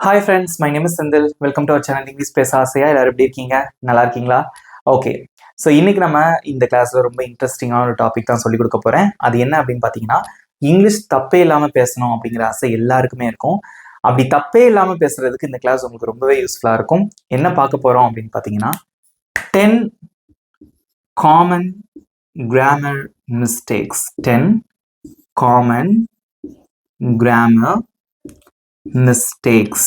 Hi friends, my name is Senthil. Welcome to our channel English பேச ஆசையா. எல்லாரும் எப்படி இருக்கீங்க? நல்லா இருக்கீங்களா? ஓகே. ஸோ இன்னைக்கு நம்ம இந்த கிளாஸ்ல ரொம்ப இன்ட்ரெஸ்டிங்கான ஒரு டாபிக் தான் சொல்லிக் கொடுக்க போறேன். அது என்ன அப்படின்னு பார்த்தீங்கன்னா, இங்கிலீஷ் தப்பே இல்லாமல் பேசணும் அப்படிங்கிற ஆசை எல்லாருக்குமே இருக்கும். அப்படி தப்பே இல்லாமல் பேசுறதுக்கு இந்த கிளாஸ் உங்களுக்கு ரொம்பவே யூஸ்ஃபுல்லாக இருக்கும். என்ன பார்க்க போறோம் அப்படின்னு பார்த்தீங்கன்னா, 10 common grammar mistakes. 10 common grammar mistakes.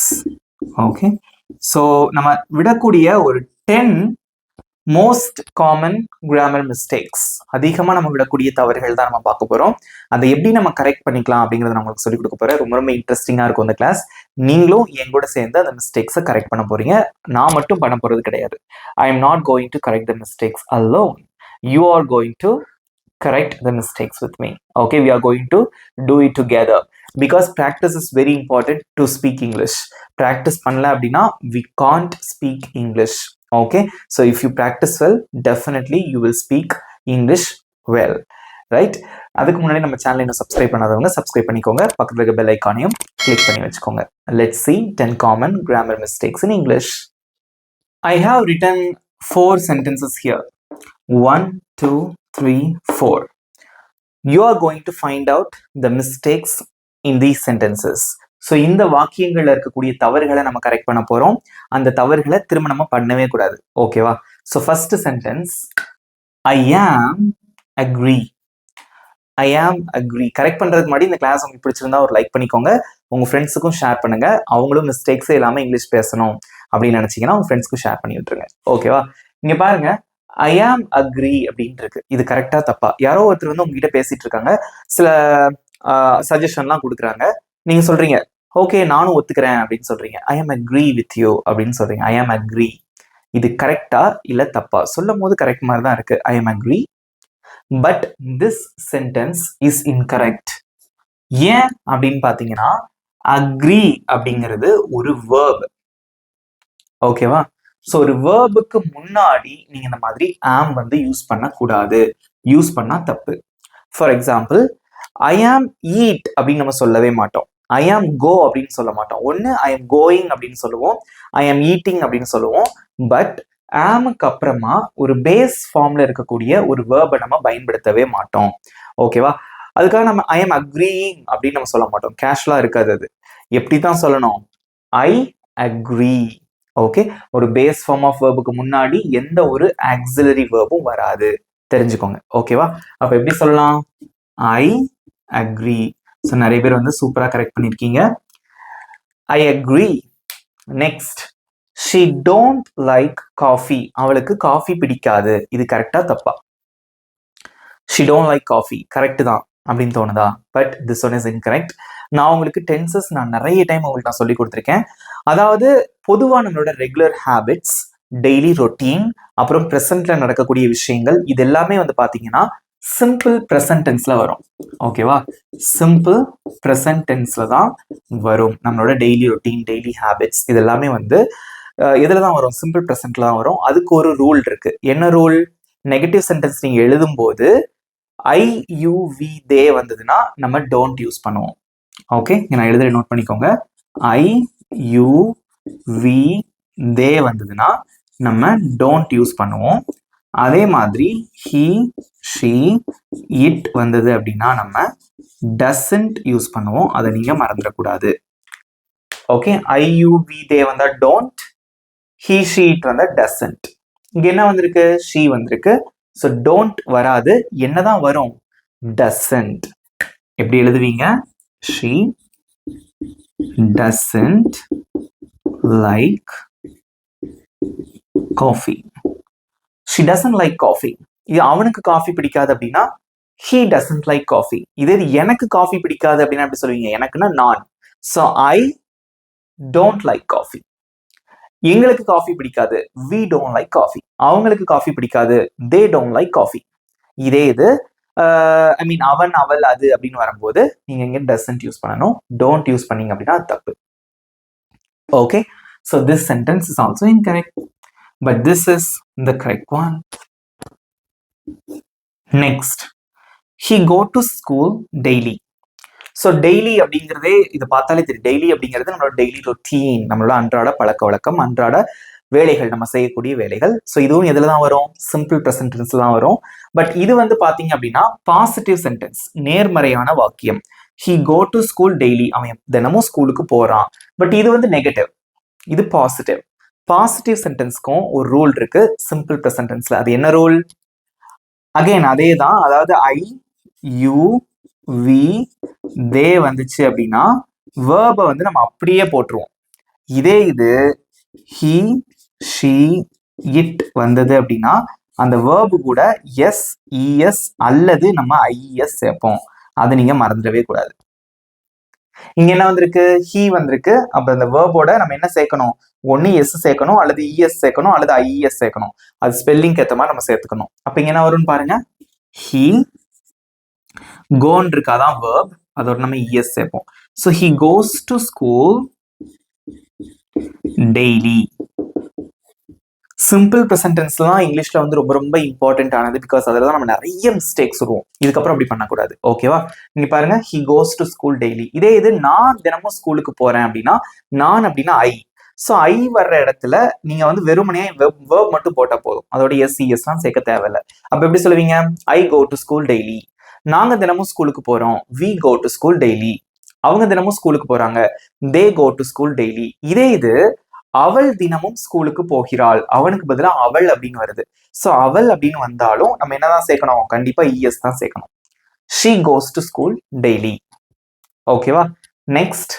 Okay. So நம்ம விடக்கூடிய ஒரு 10 மோஸ்ட் காமன் கிராமர் மிஸ்டேக்ஸ், அதிகமாக நம்ம விடக்கூடிய தவறுகள் தான் நம்ம பார்க்க போகிறோம். அதை எப்படி நம்ம கரெக்ட் பண்ணிக்கலாம் அப்படிங்கிறத நான் உங்களுக்கு சொல்லிக் கொடுக்க போகிறேன். ரொம்ப ரொம்ப இன்ட்ரெஸ்டிங்காக இருக்கும் இந்த கிளாஸ். நீங்களும் என் கூட சேர்ந்து அந்த மிஸ்டேக்ஸை கரெக்ட் பண்ண போறீங்க. நான் மட்டும் பண்ண போகிறது கிடையாது. I am not going to correct the mistakes alone. You are going to correct the mistakes with me. Okay, we are going to do it together because practice is very important to speak English. Practice பண்ணல அப்படின்னா we can't speak English. Okay, so if you practice well, definitely you will speak English well, right? அதுக்கு முன்னாடி நம்ம சேனலை இன்னும் subscribe பண்ணாதவங்க subscribe பண்ணிக்கோங்க. பக்கத்துல இருக்க பெல் ஐக்கானையும் கிளிக் பண்ணி வச்சுக்கோங்க. Let's see 10 common grammar mistakes in English. I have written 4 sentences here. 1, 2, 3, 4. You are going to find out the mistakes in these sentences. So இந்த வாக்கியங்கள்ல இருக்கக்கூடிய தவறுகளை நம்ம கரெக்ட் பண்ண போறோம். அந்த தவறுகளை திரும்ப நம்ம பண்ணவே கூடாது. ஓகேவா? So first sentence, I am agri. I am agri correct பண்றதுக்கு முன்னாடி இந்த கிளாஸ் உங்களுக்கு பிடிச்சிருந்தா ஒரு லைக் பண்ணிக்கோங்க. உங்க ஃப்ரெண்ட்ஸுக்கும் ஷேர் பண்ணுங்க. அவங்களும் மிஸ்டேக்ஸே இல்லாம இங்கிலீஷ் பேசணும் அப்படின்னு நினைச்சீங்கன்னா உங்க ஃப்ரெண்ட்ஸ்க்கும் ஷேர் பண்ணி விட்டுருங்க. ஓகேவா? இங்க பாருங்க, ஐ ஆம் அக்ரி அப்படின்னு இருக்கு. இது கரெக்டா தப்பா? யாரோ ஒருத்தர் வந்து உங்ககிட்ட பேசிட்டு இருக்காங்க, சில சஜஷன்லாம் கொடுக்குறாங்க. நீங்க சொல்றீங்க ஓகே நானும் ஒத்துக்கிறேன் அப்படின்னு சொல்றீங்க. ஐ ஆம் அக்ரி வித் யூ அப்படின்னு சொல்றீங்க. ஐ ஆம் அக்ரி. இது கரெக்டா இல்ல தப்பா? சொல்லும் போது கரெக்ட் மாதிரி தான் இருக்கு. I am agree, but this sentence is incorrect. ஏன் அப்படின்னு பாத்தீங்கன்னா, அக்ரி அப்படிங்கிறது ஒரு வேர்ப். ஓகேவா? ஸோ ஒரு வேர்புக்கு முன்னாடி நீங்க இந்த மாதிரி ஆம் வந்து யூஸ் பண்ணக்கூடாது. யூஸ் பண்ணா தப்பு. ஃபார் எக்ஸாம்பிள், ஐ ஆம் ஈட் அப்படின்னு நம்ம சொல்லவே மாட்டோம். ஐ ஆம் கோ அப்படின்னு சொல்ல மாட்டோம். ஒன்று ஐ ஆம் கோயிங் அப்படின்னு சொல்லுவோம், ஐ ஆம் ஈட்டிங் அப்படின்னு சொல்லுவோம். பட் ஆமுக்கு அப்புறமா ஒரு பேஸ் ஃபார்ம்ல இருக்கக்கூடிய ஒரு வேர்பை நம்ம பயன்படுத்தவே மாட்டோம். ஓகேவா? அதுக்காக நம்ம ஐ ஆம் அக்ரீயிங் அப்படின்னு நம்ம சொல்ல மாட்டோம். கேஷுவலா இருக்காது. அது எப்படி தான் சொல்லணும்? I agree. ஓகே, ஒரு பேஸ் ஃபார்ம் ஆஃப் வேர்புக்கு முன்னாடி எந்த ஒரு ஆக்சிலரி வேர்பும் வராது. தெரிஞ்சுக்கோங்க. ஓகேவா? அப்ப எப்படி சொல்லலாம்? I agree. ஸோ நிறைய பேர் வந்து சூப்பரா கரெக்ட் பண்ணிருக்கீங்க. I agree. Next, she don't like coffee. அவளுக்கு காஃபி பிடிக்காது. இது கரெக்டா தப்பா? She don't like coffee correct தான் அப்படின்னு தோணுதா? But this one is incorrect. நான் உங்களுக்கு டென்சஸ் நிறைய டைம் உங்களுக்கு நான் சொல்லி கொடுத்துருக்கேன். அதாவது பொதுவாக நம்மளோட ரெகுலர் ஹேபிட்ஸ், டெய்லி ரொட்டீன், அப்புறம் ப்ரெசென்ட்ல நடக்கக்கூடிய விஷயங்கள், இது எல்லாமே வந்து பார்த்தீங்கன்னா சிம்பிள் ப்ரெசன்ட் டென்ஸ்ல வரும். ஓகேவா? சிம்பிள் ப்ரெசன்ட் டென்ஸ்ல தான் வரும். நம்மளோட டெய்லி ரொட்டீன், டெய்லி ஹேபிட்ஸ் இது எல்லாமே வந்து எதுல தான் வரும்? சிம்பிள் ப்ரெசன்ட்ல தான் வரும். அதுக்கு ஒரு ரூல் இருக்கு. என்ன ரூல்? நெகட்டிவ் சென்டென்ஸ் நீங்க எழுதும் போது ஐ யூ வி தே வந்ததுன்னா நம்ம டோன்ட் யூஸ் பண்ணுவோம். ஓகே, நான் எழுதுற நோட் பண்ணிக்கோங்க. ஐ யூ வி தே வந்ததுன்னா நம்ம டோன்ட் யூஸ் பண்ணுவோம். அதே மாதிரி ஹி ஷி இட் வந்தது அப்படின்னா நம்ம டசன்ட் யூஸ் பண்ணுவோம். அதை நீங்க மறந்துடக்கூடாது. Okay, I you we they வந்தா டோன்ட், ஹி ஷி இட் வந்தா டசன்ட். இங்க என்ன வந்திருக்கு? ஷி வந்திருக்கு. ஸோ டோன்ட் வராது. என்னதான் வரும்? டசன்ட். எப்படி எழுதுவீங்க? She doesn't like coffee. She doesn't like coffee. இது அவனுக்கு காஃபி பிடிக்காது அப்படின்னா he doesn't like coffee. இதே எனக்கு காஃபி பிடிக்காது அப்படின்னா எப்படி சொல்லுவீங்க? எனக்குன்னா நான். So I don't like coffee. எங்களுக்கு காஃபி பிடிக்காது, we don't like coffee. அவங்களுக்கு காஃபி பிடிக்காது, they don't like coffee. இதே இது ஐ மீன் அவன், அவள், அது அப்படின்னு வரும்போது நீங்க இங்க டசன்ட் யூஸ் பண்ணணும். டோன்ட் யூஸ் பண்ணீங்க அப்படின்னா அது தப்பு. Okay, so this sentence is also incorrect, but this is the correct one. Next, he go to school daily. So daily அப்படிங்கிறதே இது பார்த்தாலே தெரியும். டெய்லி அப்படிங்கிறது நம்மளோட டெய்லி ரொட்டீன், நம்மளோட அன்றாட பழக்க வழக்கம், அன்றாட வேலைகள், நம்ம செய்யக்கூடிய வேலைகள். ஸோ இதுவும் எதுல தான் வரும்? சிம்பிள் ப்ரெசன்ட் டென்ஸ்ல தான் வரும். பட் இது வந்து பாத்தீங்க அப்படின்னா பாசிட்டிவ் சென்டென்ஸ், நேர்மறையான வாக்கியம். He go to school daily, அவன் தினமும் ஸ்கூலுக்கு போறான். பட் இது வந்து நெகட்டிவ், இது பாசிட்டிவ். பாசிட்டிவ் சென்டென்ஸ்க்கும் ஒரு ரூல் இருக்கு சிம்பிள் ப்ரெசன்ட் டென்ஸ்ல. அது என்ன ரூல்? அகைன் அதே தான். அதாவது ஐ, யூ, வி, தே வந்துச்சு அப்படின்னா வேர்பை வந்து நம்ம அப்படியே போட்டுருவோம். இதே இது ஹி, ஷி, இட் வந்தது அப்படின்னா அந்த வேர்பு கூட எஸ், இஎஸ் அல்லது நம்ம ஐஎஸ் சேர்ப்போம். அதை நீங்க மறந்துடவே கூடாது. இங்க என்ன வந்திருக்கு? ஹி வந்திருக்கு. அப்ப அந்த வேர்போட நம்ம என்ன சேர்க்கணும்? ஒன்னு எஸ் சேர்க்கணும், அல்லது இஎஸ் சேர்க்கணும், அல்லது ஐஎஸ் சேர்க்கணும். அது ஸ்பெல்லிங் ஏற்ற மாதிரி நம்ம சேர்த்துக்கணும். அப்ப இங்க என்ன வரும்னு பாருங்க. ஹி கோன் இருக்காதான் வேர்ப், அதோட நம்ம இஎஸ் சேர்ப்போம். So he goes to school daily. Simple present டென்ஸ்லாம் இங்கிலீஷ்ல வந்து ரொம்ப ரொம்ப இம்பார்ட்டன்ட் ஆனது. பிகாஸ் அதில் தான் நம்ம நிறைய மிஸ்டேக்ஸ் வருவோம். இதுக்கப்புறம் அப்படி பண்ணக்கூடாது. ஓகேவா? நீங்க பாருங்க, he goes to school daily. இதே இது நான் தினமும் ஸ்கூலுக்கு போறேன் அப்படின்னா, நான் அப்படின்னா ஐ. ஸோ ஐ வர்ற இடத்துல நீங்க வந்து வெறுமனே வேர்ப் மட்டும் போட்டா போதும். அதோட எஸ், இஎஸ்லாம் சேர்க்க தேவையில்லை. அப்ப எப்படி சொல்லுவீங்க? I go to school daily. நாங்க தினமும் ஸ்கூலுக்கு போறோம். We go to school daily. அவங்க தினமும் ஸ்கூலுக்கு போறாங்க. They go to school daily. இதே இது அவள் தினமும் ஸ்கூலுக்கு போகிறாள். அவனுக்கு பதிலாக அவள் அப்படின்னு வருது. ஸோ அவள் அப்படின்னு வந்தாலும் நம்ம என்னதான் சேர்க்கணும்? கண்டிப்பா இஎஸ் தான் சேர்க்கணும். She goes to school daily. ஓகேவா? Next,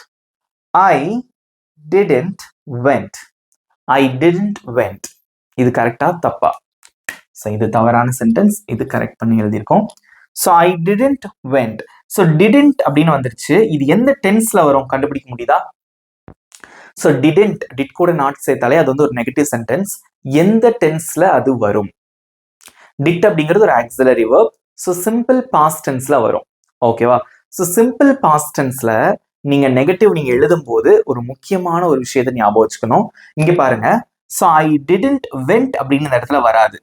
I didn't went. I didn't went. இது கரெக்டா தப்பா? ஸோ இது தவறான சென்டென்ஸ். இது கரெக்ட் பண்ணி எழுதியிருக்கோம். So I didn't went. So didn't அப்படின்னு வந்துருச்சு. இது எந்த டென்ஸ்ல வரும் கண்டுபிடிக்க முடியுதா? ஸோ டிடென்ட், டிட் கூட நாட் சேர்த்தாலே அது வந்து ஒரு நெகட்டிவ் சென்டென்ஸ். எந்த டென்ஸ்ல அது வரும்? டிட் அப்படிங்கிறது ஒரு auxiliary verb. So simple past டென்ஸ்ல வரும். ஓகேவா? ஸோ சிம்பிள் பாஸ்ட் டென்ஸ்ல நீங்க நெகட்டிவ் நீங்க எழுதும் போது ஒரு முக்கியமான ஒரு விஷயத்தை ஞாபகம் வச்சுக்கணும். இங்க பாருங்க, ஸோ ஐ டிடன்ட் வெண்ட் அப்படின்னு இந்த இடத்துல வராது.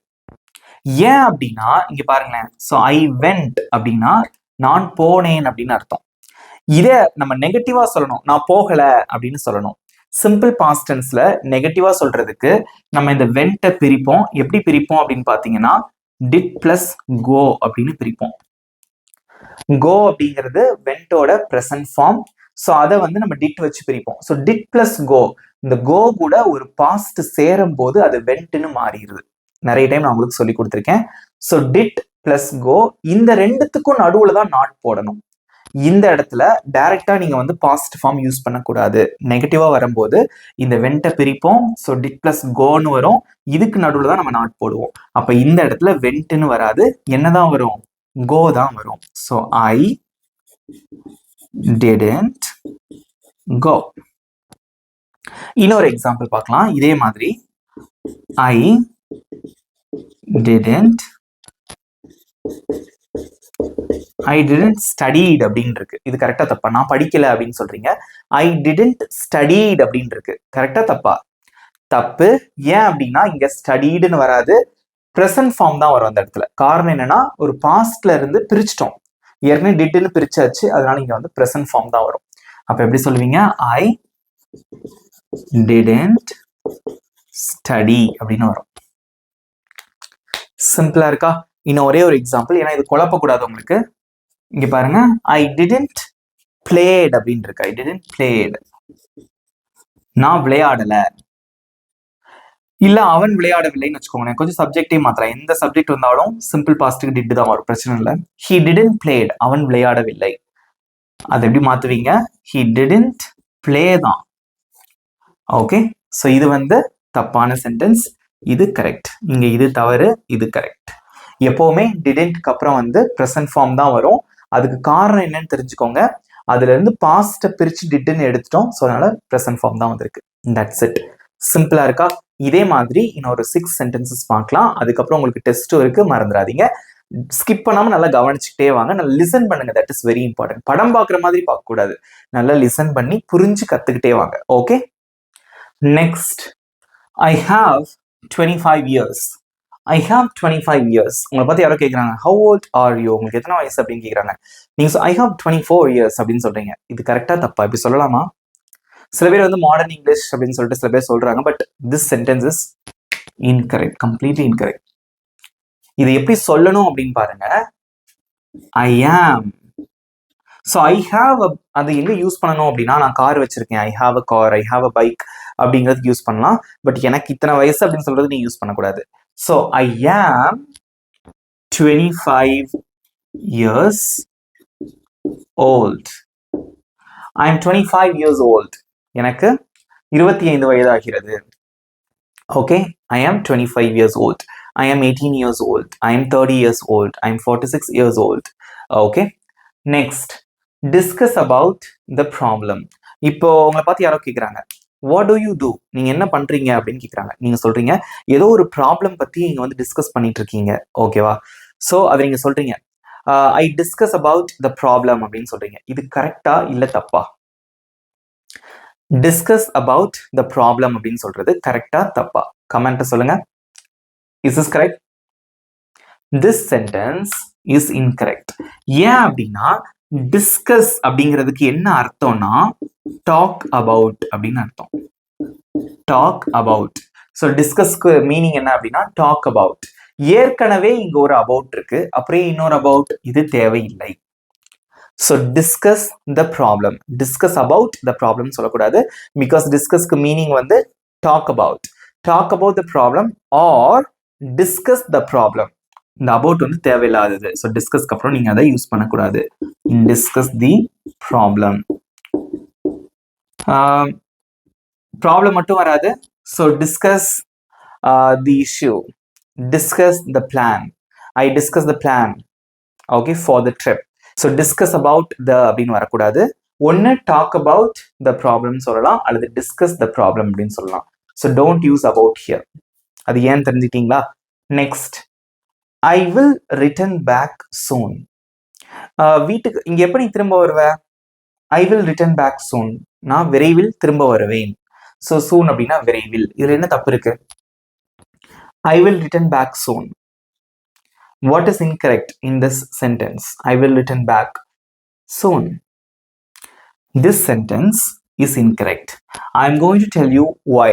ஏன் அப்படின்னா இங்க பாருங்களேன், ஸோ ஐ வெண்ட் அப்படின்னா நான் போனேன் அப்படின்னு அர்த்தம். இதை நம்ம நெகட்டிவா சொல்லணும், நான் போகல அப்படின்னு சொல்லணும். சிம்பிள் பாஸ்ட் டென்ஸ்ல நெகட்டிவா சொல்றதுக்கு நம்ம இந்த வெண்ட்டை பிரிப்போம். எப்படி பிரிப்போம் அப்படின்னு பாத்தீங்கன்னா டிட் பிளஸ் கோ அப்படின்னு பிரிப்போம். கோ அப்படிங்கிறது வெண்டோட பிரசன்ட் ஃபார்ம். ஸோ அதை வந்து நம்ம டிட் வச்சு பிரிப்போம். ஸோ டிட் பிளஸ் கோ, இந்த கோ கூட ஒரு பாஸ்ட் சேரும் போது அது வெண்ட்னு மாறிடுது. நிறைய டைம் நான் உங்களுக்கு சொல்லி கொடுத்துருக்கேன். ஸோ டிட் பிளஸ் கோ, இந்த ரெண்டுத்துக்கும் நடுவுல தான் நாட் போடணும். இந்த இடத்துல டைரக்டா நீங்க வந்து பாஸ்ட் ஃபார்ம் யூஸ் பண்ணக்கூடாது. நெகட்டிவா வரும்போது இந்த வெண்ட்டை பிரிப்போம். ஸோ டிட் பிளஸ் கோன்னு வரும். இதுக்கு நடுவில் தான் நம்ம நாட் போடுவோம். அப்ப இந்த இடத்துல வெண்ட்னு வராது, என்னதான் வரும்? கோ தான் வரும். So I didn't go. இன்னொரு எக்ஸாம்பிள் பார்க்கலாம். இதே மாதிரி I didn't I didn't studied அப்படின்னு இருக்கு. இது கரெக்டா தப்பா? நான் படிக்கல அப்படின்னு சொல்றீங்க. ஐ டிடன்ட் ஸ்டடீட் அப்படின்னு இருக்கு. கரெக்டா தப்பா? தப்பு. ஏன் அப்படின்னா இங்க ஸ்டடீடுன்னு வராது, பிரசன்ட் ஃபார்ம் தான் வரும் அந்த இடத்துல. காரணம் என்னன்னா ஒரு பாஸ்ட்ல இருந்து பிரிச்சிட்டோம். ஏற்கனவே டிட்னு பிரிச்சாச்சு, அதனால இங்க வந்து பிரசன்ட் ஃபார்ம் தான் வரும். அப்ப எப்படி சொல்லுவீங்க? ஐ டிடன்ட் ஸ்டடி அப்படின்னு வரும். சிம்பிளா இருக்கா? இன்னும் ஒரே ஒரு எக்ஸாம்பிள், ஏன்னா இது குழப்பக்கூடாது உங்களுக்கு. இங்க பாருங்க, ஐ டிடன்ட் பிளேட் அப்படின்னு இருக்கு. ஐ டிடன்ட் பிளேட், நான் விளையாடல. இல்ல அவன் விளையாடவில்லைன்னு வச்சுக்கோங்க. கொஞ்சம் சப்ஜெக்டே மாத்திரம், எந்த சப்ஜெக்ட் வந்தாலும் சிம்பிள் பாஸ்ட்டுக்கு டிட் தான் வரும், பிரச்சனை இல்லை. ஹி டிடன்ட் பிளேட், அவன் விளையாடவில்லை. அது எப்படி மாத்துவீங்க? ஹி டிடன்ட் பிளே தான். ஓகே, ஸோ இது வந்து தப்பான சென்டென்ஸ், இது கரெக்ட். இங்க இது தவறு, இது கரெக்ட். எப்பவுமே டிடன்ட்க்கு அப்புறம் வந்து ப்ரெசன்ட் ஃபார்ம் தான் வரும். அதுக்கு காரணம் என்னன்னு தெரிஞ்சுக்கோங்க. அதுல இருந்து பாஸ்ட்டை பிரிச்சு டிட்னு எடுத்துட்டோம். ஸோ அதனால ப்ரெசன்ட் ஃபார்ம் தான் வந்திருக்கு. That's it. சிம்பிளா இருக்கா? இதே மாதிரி இன்னொரு 6 சென்டென்சஸ் பார்க்கலாம். அதுக்கப்புறம் உங்களுக்கு டெஸ்ட்டும் இருக்கு, மறந்துடாதீங்க. ஸ்கிப் பண்ணாம நல்லா கவனிச்சுக்கிட்டே வாங்க. நல்லா லிசன் பண்ணுங்க. That is very important. படம் பார்க்குற மாதிரி பார்க்க கூடாது. நல்லா லிசன் பண்ணி புரிஞ்சு கத்துக்கிட்டே வாங்க. Okay, next. I have 25 years. I have 25 years. உங்களை பார்த்து யாரோ கேட்குறாங்க ஹவு ஓல்ட் ஆர் யூ, உங்களுக்கு எத்தனை வயசு அப்படின்னு கேட்குறாங்க. நீங்கள் ஐ ஹாவ் 24 இயர்ஸ் அப்படின்னு சொல்றீங்க. இது கரெக்டாக தப்பா? இப்படி சொல்லலாமா? சில பேர் வந்து மாடர்ன் இங்கிலீஷ் அப்படின்னு சொல்லிட்டு சில பேர் சொல்றாங்க. But this sentence is incorrect, completely incorrect. இது எப்படி சொல்லணும் அப்படின்னு பாருங்க. ஐ ஆம். ஸோ ஐ ஹாவ் அது எங்க யூஸ் பண்ணணும் அப்படின்னா, நான் கார் வச்சிருக்கேன், ஐ have a car, I have a bike அப்படிங்கிறது யூஸ் பண்ணலாம். பட் எனக்கு இத்தனை வயசு அப்படின்னு சொல்றது நீங்க யூஸ் பண்ணக்கூடாது. ஸோ ஐ ஆம் 25 years old. I am 25 years old. எனக்கு 25 வயதாகிறது. Okay, I am 25 years old. I am 18 years old. I am 30 years old. I am 46 years old. Okay. Next, discuss about the problem. இப்போ உங்களை பார்த்து யாரோ கேட்குறாங்க what to you two, நீங்க என்ன பண்றீங்க அப்படின்னு கேட்குறாங்க. நீங்க சொல்றீங்க ஏதோ ஒரு ப்ராப்ளம் பத்தி நீங்க வந்து டிஸ்கஸ் பண்ணிட்டு இருக்கீங்க. ஓகேவா? ஸோ அதை நீங்க சொல்றீங்க ஐ டிஸ்கஸ் அபவுட் த ப்ராப்ளம் அப்படின்னு சொல்றீங்க. இது கரெக்டா இல்ல தப்பா? டிஸ்கஸ் அபவுட் த ப்ராப்ளம் அப்படின்னு சொல்றது கரெக்டா தப்பா? கமெண்ட் சொல்லுங்க. Is this correct? This sentence is incorrect. ஏன் அப்படின்னா டிஸ்கஸ் அப்படிங்கிறதுக்கு என்ன அர்த்தம்னா டாக் அபவுட் அப்படின்னு அர்த்தம். Talk about. ஸோ டிஸ்கஸ்க்கு மீனிங் என்ன அப்படின்னா டாக் அபவுட். ஏற்கனவே இங்க ஒரு அபவுட் இருக்கு, அப்படியே இன்னொரு அபவுட், இது தேவையில்லை. So discuss the problem. Discuss about the problem சொல்லக்கூடாது. பிகாஸ் டிஸ்கஸ்க்கு மீனிங் வந்து talk about. Talk about the problem or discuss the problem. இந்த அபவுட் வந்து தேவையில்லாதது. ஸோ டிஸ்கஸ்க்கு அப்புறம் நீங்க அதை யூஸ் பண்ணக்கூடாது. Discuss the problem. ப்ராப்ளம் மட்டும் வராது. So discuss the issue, discuss the plan. I discuss the plan okay for the trip. So discuss about த அப்படின்னு வரக்கூடாது. ஒன்று டாக் அபவுட் த ப்ராப்ளம் சொல்லலாம், அல்லது டிஸ்கஸ் த ப்ராப்ளம் அப்படின்னு சொல்லலாம். So don't use about here. அது ஏன் தெரிஞ்சுட்டீங்களா? Next, I will return back soon. வீட்டுக்கு இங்க எப்படி திரும்ப வருவ? I will return back soon, நான் விரைவில் திரும்ப வருவேன். ஸோ சூன் அப்படின்னா விரைவில். இதுல என்ன தப்பு இருக்கு? I will return back soon. What is incorrect in this sentence? I will return back soon. This sentence is incorrect. I am going to tell you why.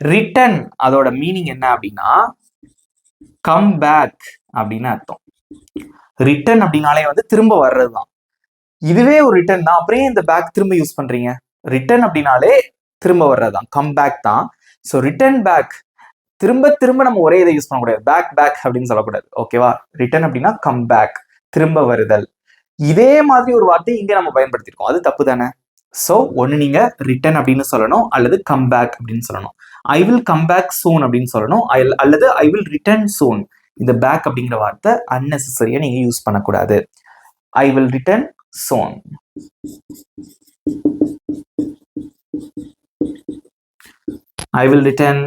Return அதோட மீனிங் என்ன அப்படின்னா come back அப்படின்னு அர்த்தம். Return அப்படின்னாலே வந்து திரும்ப வர்றதுதான். இதுவே ஒரு ரிட்டர்ன் தான், அப்புறம் இந்த பேக் திரும்ப யூஸ் பண்றீங்க? ரிட்டர்ன் அப்படின்னாலே திரும்ப வர்றதுதான், கம் பேக் தான். ஸோ ரிட்டர்ன் பேக் திரும்ப திரும்ப நம்ம ஒரே இதை யூஸ் பண்ணக்கூடாது. பேக் பேக் அப்படின்னு சொல்லக்கூடாது. ஓகேவா? ரிட்டர்ன் அப்படின்னா கம் பேக், திரும்ப வருதல். இதே மாதிரி ஒரு வார்த்தை இங்க நம்ம பயன்படுத்திருக்கோம், அது தப்பு தானே? ஸோ ஒன்னு நீங்க ரிட்டர்ன் அப்படின்னு சொல்லணும், அல்லது கம் பேக் அப்படின்னு சொல்லணும். I will come back soon அப்படின்னு சொல்லணும், அல்லது ஐ வில் ரிட்டர்ன் சூன். இந்த பேக் அப்படிங்கிற வார்த்தை அன்னெசரியா நீங்க யூஸ் பண்ணக்கூடாது. I will return soon. I will return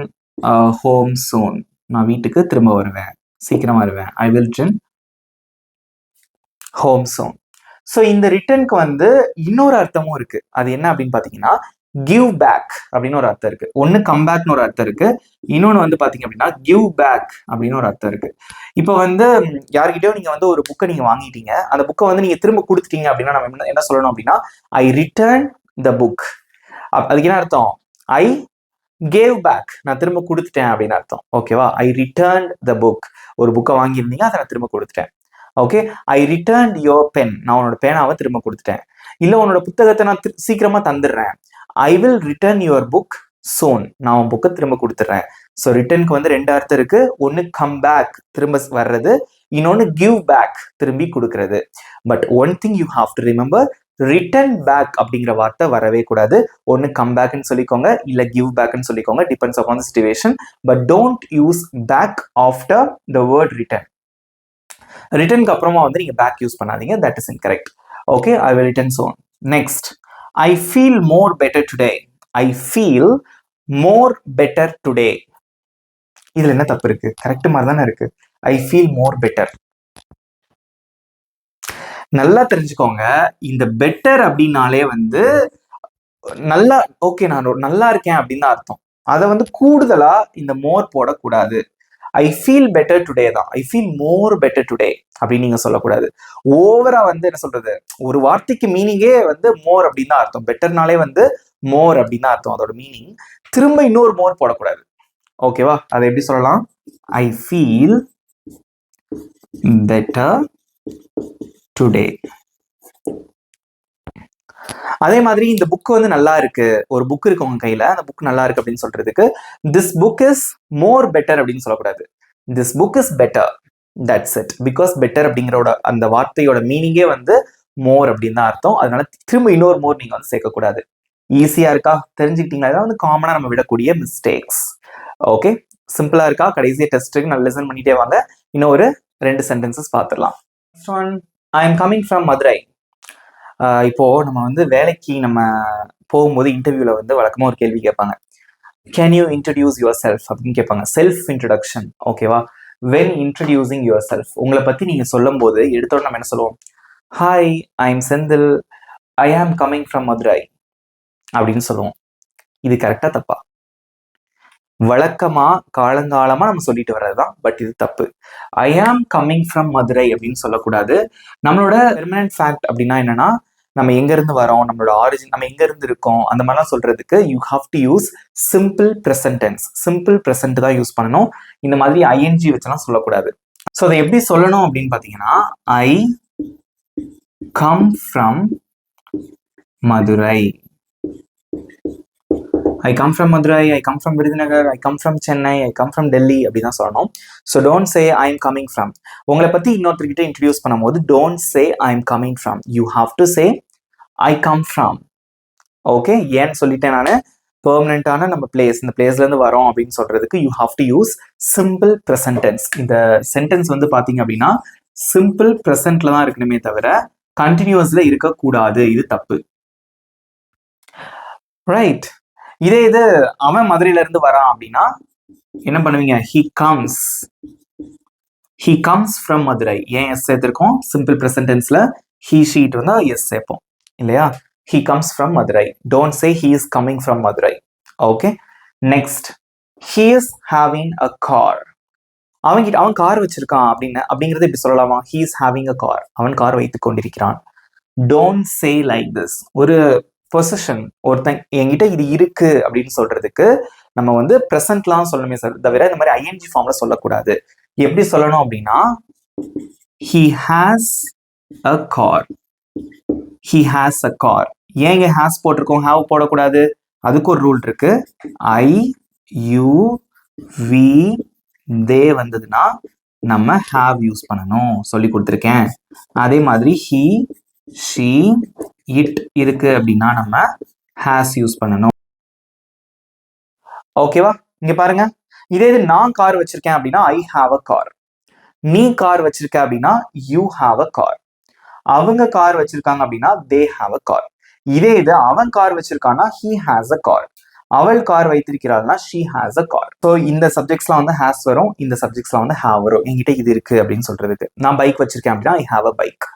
home soon, நான் வீட்டுக்கு திரும்ப வருவேன், சீக்கிரமா வருவேன். I will return home soon. So இந்த ரிட்டர்னுக்கு வந்து இன்னொரு அர்த்தமும் இருக்கு. அது என்ன அப்படின்னு பாத்தீங்கன்னா கிவ் பேக் அப்படின்னு ஒரு அர்த்தம் இருக்கு. ஒன்னு கம் பேக்னு ஒரு அர்த்தம் இருக்கு, இன்னொன்னு வந்து பாத்தீங்க அப்படின்னா கிவ் பேக் அப்படின்னு ஒரு அர்த்தம் இருக்கு. இப்போ வந்து யார்கிட்டயோ நீங்க வந்து ஒரு புக்கை நீங்க வாங்கிட்டீங்க, அந்த புக்கை வந்து நீங்க திரும்ப கொடுத்துட்டீங்க அப்படின்னா நம்ம என்ன சொல்லணும் அப்படின்னா ஐ ரிட்டர்ன் த புக். அதுக்கு என்ன அர்த்தம்? ஐ கேவ் பேக், நான் திரும்ப கொடுத்துட்டேன் அப்படின்னு அர்த்தம். ஓகேவா? I return the book. ஒரு புக்கை வாங்கியிருந்தீங்க, அதை நான் திரும்ப கொடுத்துட்டேன். Okay, I return your pen, நான் உன்னோட பேனாவை திரும்ப கொடுத்துட்டேன். இல்ல உன்னோட புத்தகத்தை நான் சீக்கிரமா தந்துடுறேன். I will return your book soon, நான் உன் புக்கை திரும்ப கொடுத்துட்றேன். ஸோ ரிட்டர்னுக்கு வந்து ரெண்டு அர்த்தம் இருக்கு. ஒன்னு கம் பேக் திரும்ப வர்றது, இன்னொன்னு கிவ் பேக் திரும்பி கொடுக்கறது. But one thing you have to remember, return back அப்படிங்கிற வார்த்தை வரவே கூடாது. ஒன்னு கம் பேக்னு சொல்லிக்கோங்க, இல்ல கிவ் பேக்னு சொல்லிக்கோங்க, depends upon the situation. But don't use back after the word return. ரிட்டர்னுக்கு அப்புறமா வந்து நீங்க பேக் யூஸ் பண்ணாதீங்க, that is incorrect. Okay, I will return soon. Next, I feel more better today. I feel more better today. இதுல என்ன தப்பு இருக்கு? Correct மாதிரி தானே இருக்கு. I feel more better. நல்லா தெரிஞ்சுக்கோங்க, இந்த பெட்டர் அப்படின்னாலே வந்து நல்லா, ஓகே நான் நல்லா இருக்கேன் அப்படின்னு தான் அர்த்தம். அதை வந்து கூடுதலா இந்த மோர் போடக்கூடாது. ஐ ஃபீல் பெட்டர் டுடே தான், ஐ ஃபீல் மோர் பெட்டர் டுடே அப்படின்னு நீங்க சொல்லக்கூடாது. ஓவரா வந்து என்ன சொல்றது, ஒரு வார்த்தைக்கு மீனிங்கே வந்து மோர் அப்படின்னு தான் அர்த்தம். பெட்டர்னாலே வந்து மோர் அப்படின்னு தான் அர்த்தம் அதோட மீனிங். திரும்ப இன்னொரு மோர் போடக்கூடாது. ஓகேவா? அதை எப்படி சொல்லலாம்? I feel better today. அதே மாதிரி இந்த புக் வந்து நல்லா இருக்கு, ஒரு புக் இருக்கு உங்க கையில, அந்த புக் நல்லா இருக்கு அப்படின்னு சொல்றதுக்கு this book is more better அப்படின்னு சொல்லக்கூடாது. This book is better, that's it. Because better அப்படிங்கிறோட அந்த வார்த்தையோட மீனிங்கே வந்து மோர் அப்படின்னு தான் அர்த்தம். அதனால திரும்ப இன்னொரு மோர் நீங்க வந்து சேர்க்கக்கூடாது. ஈஸியா இருக்கா? தெரிஞ்சுக்கிட்டீங்களா? இதான் வந்து காமனா நம்ம விடக்கூடிய மிஸ்டேக்ஸ். ஓகே, சிம்பிளா இருக்கா? கடைசியா டெஸ்ட்டுக்கு நான் லிசன் பண்ணிட்டே வாங்க. இன்னும் ஒரு 2 சென்டென்சஸ் பார்த்துடலாம். I am coming from Madurai. இப்போ நம்ம வந்து வேலைக்கு நம்ம போகும்போது இன்டர்வியூல வந்து வழக்கமா ஒரு கேள்வி கேட்பாங்க. Can you introduce your self அப்படின்னு கேட்பாங்க. Self introduction. ஓகேவா? வென் இன்ட்ரடியூசிங் யுவர் செல்ஃப், உங்களை பத்தி நீங்க சொல்லும் போது எடுத்தோட நம்ம என்ன சொல்லுவோம்? ஹாய், ஐ எம் செந்தில், ஐ ஆம் கமிங் ஃப்ரம் மதுரை அப்படின்னு சொல்லுவோம். இது கரெக்டா தப்பா? வழக்கமா காலங்காலமா நம்ம சொல்லிட்டு வர்றதுதான், பட் இது தப்பு. ஐ ஆம் கம்மிங் ஃப்ரம் மதுரை அப்படின்னு சொல்லக்கூடாது. நம்மளோட பெர்மனன்ட் ஃபேக்ட் அப்படின்னா என்னன்னா, நம்ம எங்க இருந்து வரோம், நம்மளோட ஆரிஜின், நம்ம எங்க இருந்து இருக்கோம், அந்த மாதிரிலாம் சொல்றதுக்கு you have to use simple present tense. Simple present தான் யூஸ் பண்ணணும். இந்த மாதிரி ஐஎன்ஜி வச்செல்லாம் சொல்லக்கூடாது. ஸோ அதை எப்படி சொல்லணும் அப்படின்னு பார்த்தீங்கன்னா, ஐ come from Madurai. I come from Madurai, I come from Virudhunagar, I come from Chennai, I come from Delhi அப்படிதான் சொல்லணும். So don't say I am coming from. உங்களை பற்றி இன்னொருத்தர்கிட்ட இன்ட்ரடியூஸ் பண்ணும்போது don't say I am coming from, you have to say I come from. Okay, ஏன்னு சொல்லிட்டேன் நான், பெர்மனண்டான நம்ம பிளேஸ், இந்த பிளேஸ்லேருந்து வரோம் அப்படின்னு சொல்றதுக்கு you have to use simple present tense. இந்த சென்டென்ஸ் வந்து பார்த்தீங்க அப்படின்னா சிம்பிள் ப்ரெசன்ட்ல தான் இருக்கணுமே தவிர கண்டினியூஸ்ல இருக்கக்கூடாது. இது தப்பு. ரைட். இதே இது அவன் மதுரையில இருந்து வரான் அப்படின்னா என்ன பண்ணுவீங்க? he comes from Madurai. ஏன் எஸ் சேர்த்திருக்கோம்? சிம்பிள் ப்ரெசன்ட் டென்ஸ்ல he ஷீட் வந்து எஸ் சேர்ப்போம் இல்லையா? he comes from Madurai. Don't say he is coming from Madurai. Okay, next, he is having a car. அவன் கார் வச்சிருக்கான் அப்படிங்கறது இப்படி சொல்லலாமா? he is having a car. அவன் கார் வைத்துக் கொண்டிருக்கிறான். Don't say like this. ஒரு பொசிஷன், ஒருத்தன் என்கிட்ட இது இருக்கு அப்படின்னு சொல்றதுக்கு நம்ம வந்து ப்ரெசன்ட்லாம் சொல்லணுமே சார், தவிர இந்த மாதிரி ஐஎன்ஜி ஃபார்ம்ல சொல்லக்கூடாது. எப்படி சொல்லணும் அப்படின்னா, he has a car. he has a car. ஏன் இங்க has போட்டிருக்கோம், have போடக்கூடாது? அதுக்கு ஒரு ரூல் இருக்கு. I, you, we, they வந்ததுன்னா நம்ம have யூஸ் பண்ணணும், சொல்லி கொடுத்துருக்கேன். அதே மாதிரி he, she, it இருக்கு அப்படின்னா நம்ம has யூஸ் பண்ணணும். ஓகேவா? இங்க பாருங்க, இதே இது நான் கார் வச்சிருக்கேன் அப்படின்னா ஐ ஹாவ் அ கார். நீ கார் வச்சிருக்க அப்படின்னா யூ ஹாவ் அ கார். அவங்க கார் வச்சிருக்காங்க அப்படின்னா தே ஹாவ் அ கார். இதே இது அவன் கார் வச்சிருக்கான்னா he has a car. அவள் கார் வைத்திருக்கிறாள்னா she has a car. So இந்த சப்ஜெக்ட்ஸ்லாம் வந்து has வரும், இந்த சப்ஜெக்ட்ஸ்லாம் வந்து have வரும். என்கிட்ட இது இருக்கு அப்படின்னு சொல்றதுக்கு. நான் பைக் வச்சிருக்கேன் அப்படின்னா ஐ ஹாவ் அ பைக்.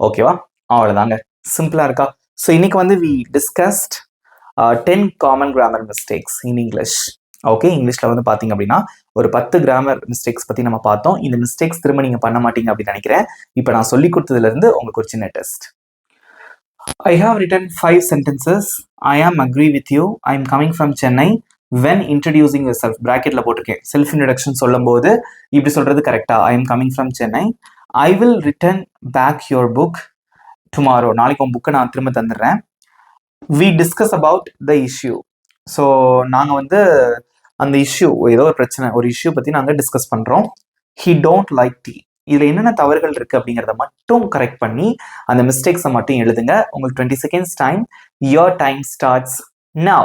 ஓகேவா? அவ்வளவுதாங்க, சிம்பிளா இருக்கா? ஸோ இன்னைக்கு வந்து we discussed 10 common grammar mistakes in English. Okay, இங்கிலீஷ்ல வந்து பாத்தீங்க அப்படின்னா ஒரு 10 கிராமர் மிஸ்டேக்ஸ் பத்தி நம்ம பார்த்தோம். இந்த மிஸ்டேக்ஸ் திரும்ப நீங்க பண்ண மாட்டீங்க அப்படின்னு நினைக்கிறேன். இப்போ நான் சொல்லி கொடுத்ததுல இருந்து உங்களுக்கு ஒரு சின்ன test. I have written 5 sentences. I am agree with you. I am coming from Chennai. When introducing yourself, bracketல போட்டிருக்கேன். செல்ஃப் இன்ட்ரடக்ஷன் சொல்லும் போது இப்படி சொல்றது கரெக்டா? I am coming from Chennai. I will return back your book tomorrow. நாளைக்கு உன் புக்கை நான் திரும்ப தந்துடுறேன். We discuss about the issue. So நாங்கள் வந்து அந்த இஷ்யூ, ஏதோ ஒரு பிரச்சனை, ஒரு இஷ்யூ பற்றி நாங்கள் டிஸ்கஸ் பண்ணுறோம். He don't like tea. இதில் என்னென்ன தவறுகள் இருக்குது அப்படிங்கிறத மட்டும் கரெக்ட் பண்ணி அந்த மிஸ்டேக்ஸை மட்டும் எழுதுங்க. உங்களுக்கு 20 seconds time. Your time starts now.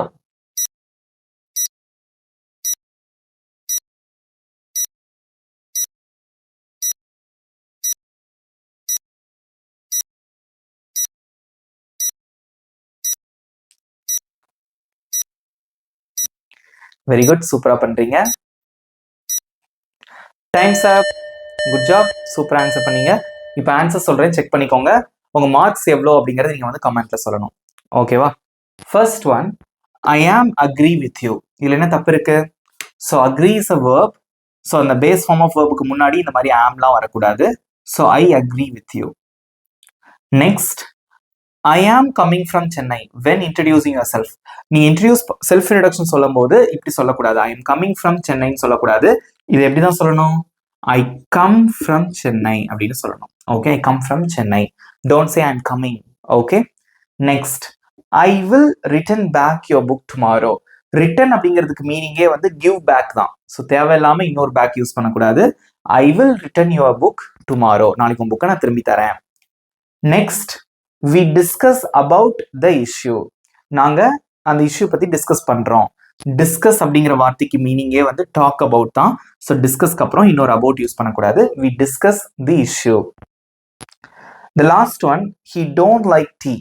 Very good, சூப்பராக பண்ணுறீங்க. டைம்ஸ் அப். குட் ஜாப், சூப்பராக ஆன்சர் பண்ணீங்க. இப்போ ஆன்சர் சொல்கிறேன், செக் பண்ணிக்கோங்க. உங்கள் மார்க்ஸ் எவ்வளோ அப்படிங்கிறத நீங்கள் வந்து கமெண்ட்டில் சொல்லணும். ஓகேவா? First one, I am agri with you. இதில் என்ன தப்பு இருக்கு? So agree is a verb. So அந்த பேஸ் ஃபார்ம் ஆஃப் வேர்புக்கு முன்னாடி இந்த மாதிரி ஆம்லாம் வரக்கூடாது. So I agree with you. Next, I am coming from Chennai when introducing yourself. நீ செல்ஃப் இன்ட்ரடக்ஷன் சொல்லும் போது இப்படி சொல்லக்கூடாது. ஐ எம் கம்மிங் ஃப்ரம் சென்னைன்னு சொல்லக்கூடாது. இது எப்படி தான் சொல்லணும்? ஐ கம் ஃப்ரம் சென்னை அப்படின்னு சொல்லணும். Okay, I come from Chennai. Don't say I am coming. Okay. Next, I will return back your book tomorrow. Return அப்படிங்கிறதுக்கு மீனிங்கே வந்து கிவ் பேக் தான். ஸோ தேவையில்லாம இன்னொரு பேக் யூஸ் பண்ணக்கூடாது. I will return your book tomorrow. நாளைக்கு உன் புக்கை நான் திரும்பி தரேன். Next, we discuss about the issue. நாங்க அந்த இஷ்யூ பத்தி டிஸ்கஸ் பண்றோம். டிஸ்கஸ் அப்படிங்கிற வார்த்தைக்கு மீனிங்கே வந்து டாக் அபவுட் தான். ஸோ டிஸ்கஸ்க்கு அப்புறம் இன்னொரு அபவுட் யூஸ் பண்ணக்கூடாது. We discuss the issue. The last one, he don't like tea.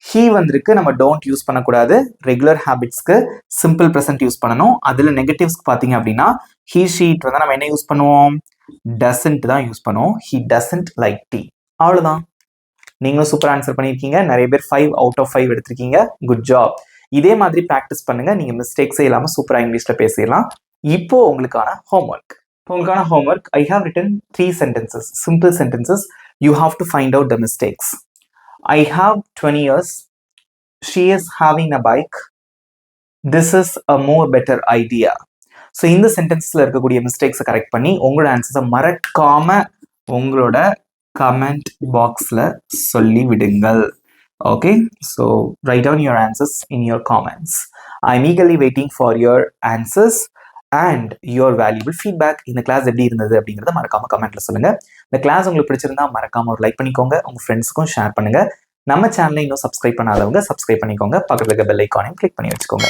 He வந்திருக்கு, நம்ம டோன்ட் யூஸ் பண்ணக்கூடாது. ரெகுலர் ஹேபிட்ஸ்க்கு சிம்பிள் ப்ரெசன்ட் யூஸ் பண்ணணும். அதில் நெகட்டிவ்ஸ்க்கு பார்த்தீங்க அப்படின்னா ஹீ ஷீட் வந்து நம்ம என்ன யூஸ் பண்ணுவோம்? டசன்ட் தான் யூஸ் பண்ணுவோம். He doesn't like tea. அவ்வளோதான். நீங்களும் சூப்பர் ஆன்சர் பண்ணியிருக்கீங்க. நிறைய பேர் 5 out of 5 எடுத்திருக்கீங்க. Good job. இதே மாதிரி ப்ராக்டிஸ் பண்ணுங்க. நீங்கள் மிஸ்டேக்ஸே இல்லாமல் சூப்பராக இங்கிலீஷில் பேசிடலாம். இப்போ உங்களுக்கான ஹோம்ஒர்க். உங்களுக்கான homework, I have written 3 sentences, simple sentences. You have to find out the mistakes. I have 20 years. She is having a bike. This is a more better idea. So இந்த சென்டென்ஸில் இருக்கக்கூடிய மிஸ்டேக்ஸை கரெக்ட் பண்ணி உங்களோட ஆன்சர்ஸை மறக்காம உங்களோட comment பாக்ஸில் சொல்லி விடுங்கள். Okay, so write down your answers in your comments. I am eagerly waiting for your answers and your valuable feedback. இந்த கிளாஸ் எப்படி இருந்தது அப்படிங்கிறத மறக்காம கமெண்ட்ல சொல்லுங்க. இந்த கிளாஸ் உங்களுக்கு பிடிச்சிருந்தா மறக்காம ஒரு லைக் பண்ணிக்கோங்க. உங்க ஃப்ரெண்ட்ஸுக்கும் ஷேர் பண்ணுங்க. நம்ம சேனலை இன்னும் சப்ஸ்கிரைப் பண்ணாதவங்க சப்ஸ்கிரைப் பண்ணிக்கோங்க. பக்கத்துல இருக்க பெல் ஐக்கானையும் கிளிக் பண்ணி வச்சுக்கோங்க.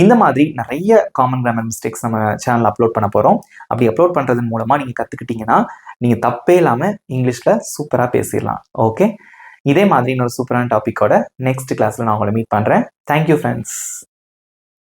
இந்த மாதிரி நிறைய காமன் கிராமர் மிஸ்டேக்ஸ் நம்ம சேனல் அப்லோட் பண்ண போறோம். அப்படி அப்லோட் பண்றதன் மூலமா நீங்க கத்துக்கிட்டீங்கன்னா நீங்க தப்பே இல்லாம இங்கிலீஷ்ல சூப்பரா பேசிடலாம். ஓகே, இதே மாதிரி இன்னொரு சூப்பரான டாபிக்கோட நெக்ஸ்ட் கிளாஸ்ல நான் உங்களை மீட் பண்றேன். Thank you friends.